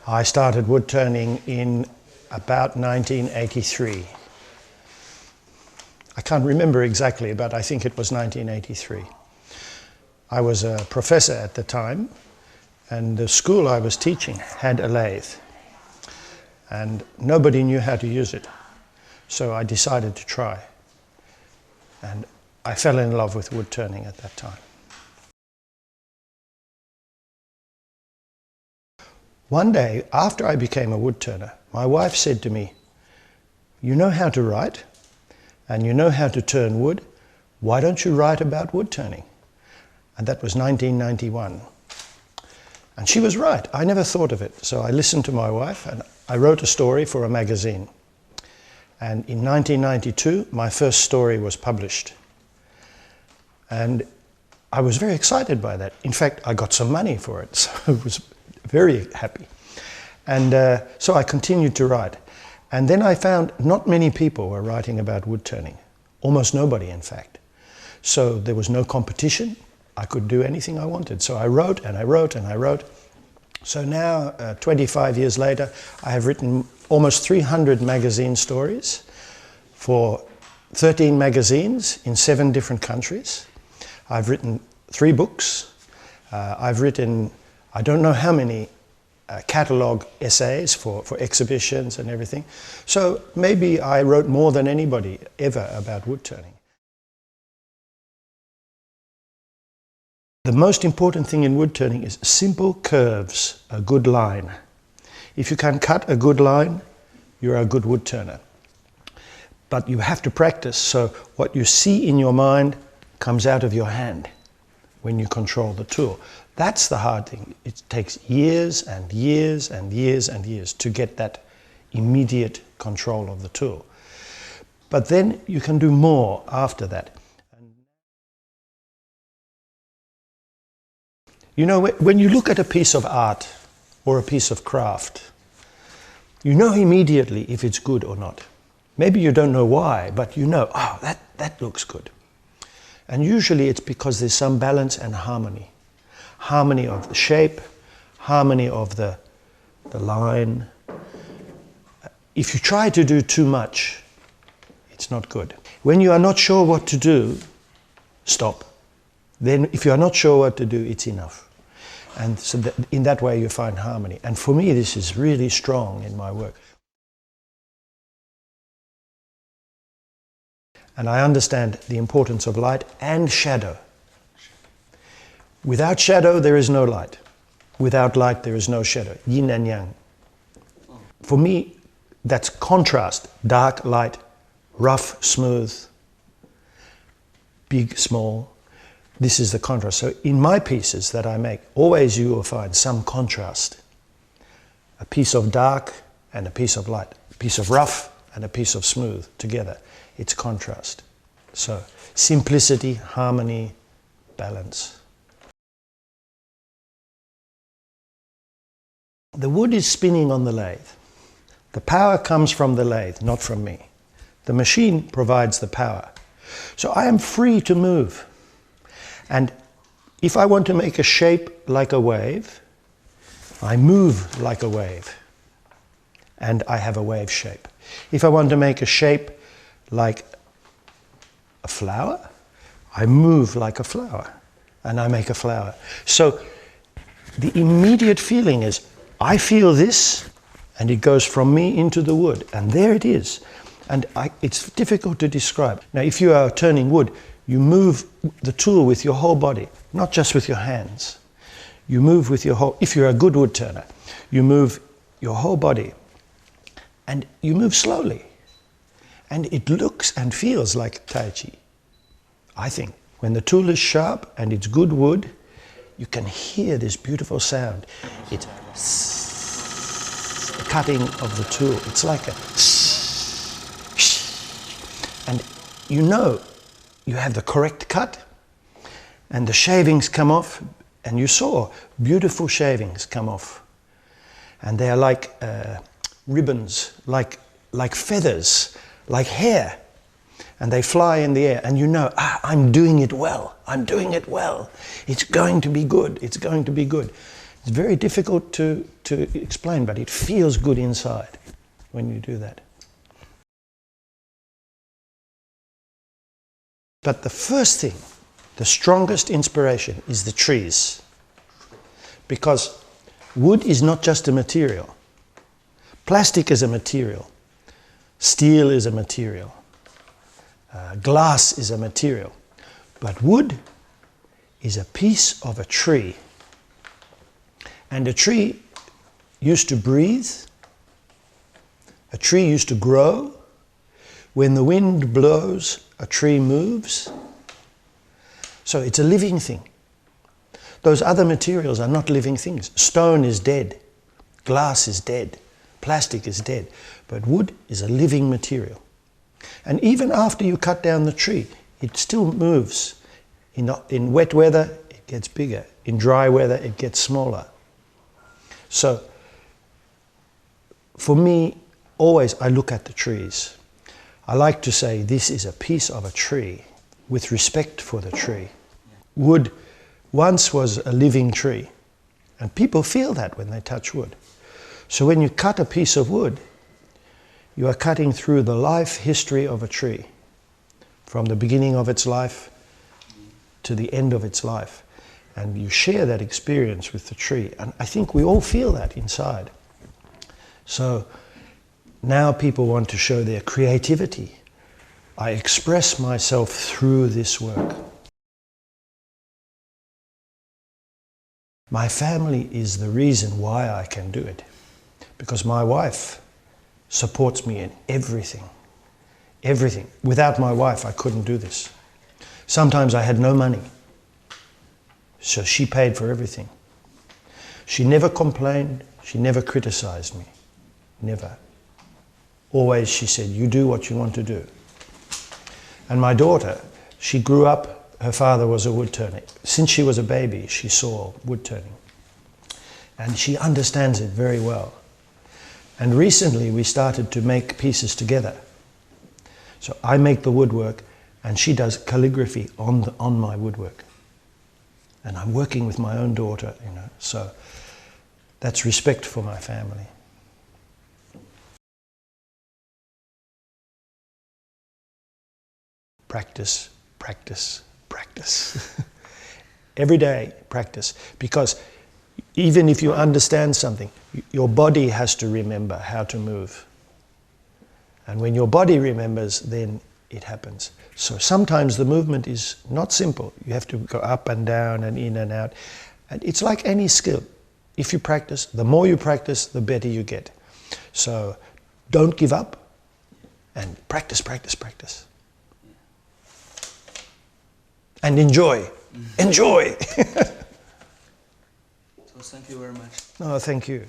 I started wood turning in about 1983. I can't remember exactly, but I think it was 1983. I was a professor at the time, and the school I was teaching had a lathe, and nobody knew how to use it. So I decided to try, and I fell in love with wood turning at that time. One day, after I became a wood turner, my wife said to me, "You know how to write, and you know how to turn wood. Why don't you write about wood turning?" And that was 1991. And she was right. I never thought of it. So I listened to my wife, and I wrote a story for a magazine. And in 1992, my first story was published. And I was very excited by that. In fact, I got some money for it, so I was very happy. And so I continued to write. And then I found not many people were writing about wood turning. Almost nobody, in fact. So there was no competition. I could do anything I wanted. So I wrote and I wrote and I wrote. So now, 25 years later, I have written almost 300 magazine stories for 13 magazines in 7 different countries. I've written 3 books. I've written, I don't know how many catalogue essays for exhibitions and everything. So maybe I wrote more than anybody ever about wood turning. The most important thing in wood turning is simple curves, a good line. If you can cut a good line, you're a good wood turner. But you have to practice, so what you see in your mind comes out of your hand when you control the tool. That's the hard thing. It takes years and years and years and years to get that immediate control of the tool. But then you can do more after that. You know, when you look at a piece of art or a piece of craft, you know immediately if it's good or not. Maybe you don't know why, but you know, oh, that looks good. And usually it's because there's some balance and harmony. Harmony of the shape, harmony of the line. If you try to do too much, it's not good. When you are not sure what to do, stop. Then if you are not sure what to do, it's enough. And so in that way you find harmony. And for me this is really strong in my work. And I understand the importance of light and shadow. Without shadow there is no light. Without light there is no shadow. Yin and yang. For me that's contrast. Dark, light, rough, smooth, big, small. This is the contrast. So in my pieces that I make, always you will find some contrast. A piece of dark and a piece of light. A piece of rough and a piece of smooth together. It's contrast. So simplicity, harmony, balance. The wood is spinning on the lathe. The power comes from the lathe, not from me. The machine provides the power. So I am free to move. And if I want to make a shape like a wave, I move like a wave. And I have a wave shape. If I want to make a shape like a flower, I move like a flower. And I make a flower. So the immediate feeling is, I feel this, and it goes from me into the wood. And there it is. And it's difficult to describe. Now, if you are turning wood, you move the tool with your whole body, not just with your hands. You move with your whole, if you're a good wood turner, you move your whole body. And you move slowly. And it looks and feels like Tai Chi, I think. When the tool is sharp and it's good wood, you can hear this beautiful sound. It's the cutting of the tool. It's like a and you know you have the correct cut and the shavings come off, and you saw beautiful shavings come off. And they are like ribbons, like feathers, like hair. And they fly in the air, and you know, I'm doing it well, I'm doing it well. It's going to be good, it's going to be good. It's very difficult to explain, but it feels good inside when you do that. But the first thing, the strongest inspiration, is the trees. Because wood is not just a material. Plastic is a material. Steel is a material. Glass is a material. But wood is a piece of a tree. And a tree used to breathe. A tree used to grow. When the wind blows, a tree moves. So it's a living thing. Those other materials are not living things. Stone is dead. Glass is dead. Plastic is dead. But wood is a living material. And even after you cut down the tree, it still moves. In wet weather, it gets bigger. In dry weather, it gets smaller. So, for me, always I look at the trees. I like to say this is a piece of a tree with respect for the tree. Wood once was a living tree, and people feel that when they touch wood. So when you cut a piece of wood, you are cutting through the life history of a tree, from the beginning of its life to the end of its life. And you share that experience with the tree. And I think we all feel that inside. So now people want to show their creativity. I express myself through this work. My family is the reason why I can do it. Because my wife supports me in everything. Everything. Without my wife, I couldn't do this. Sometimes I had no money. So she paid for everything. She never complained. She never criticized me. Never. Always she said, you do what you want to do. And my daughter, she grew up, her father was a wood turner. Since she was a baby, she saw wood turning. And she understands it very well. And recently we started to make pieces together. So I make the woodwork and she does calligraphy on my woodwork. And I'm working with my own daughter, you know, so that's respect for my family. Practice, practice, practice. Every day, practice. Because even if you understand something, your body has to remember how to move. And when your body remembers, then it happens. So sometimes the movement is not simple. You have to go up and down and in and out. And it's like any skill. If you practice, the more you practice, the better you get. So don't give up and practice, practice, practice. And enjoy. Enjoy! So thank you very much. No, thank you.